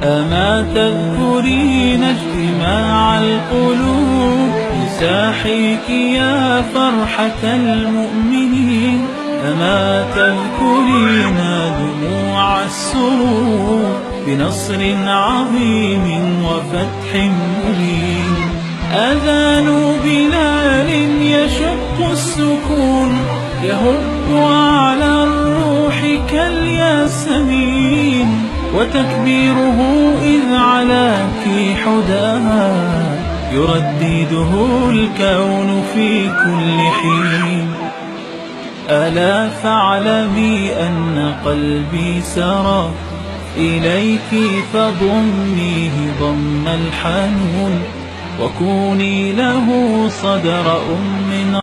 أما تذكرين اجتماع القلوب لساحيك يا فرحة المؤمنين؟ أما تذكرين دموع السرور بنصر عظيم وفتح مبين؟ أذان بلال يشق السكون يهب على الروح كالياسمين، وتكبيره إذ علاك حداها يردده الكون في كل حين. ألا فاعلمي أن قلبي سرى إليك فضميه ضم الحنون، وكوني له صدر أم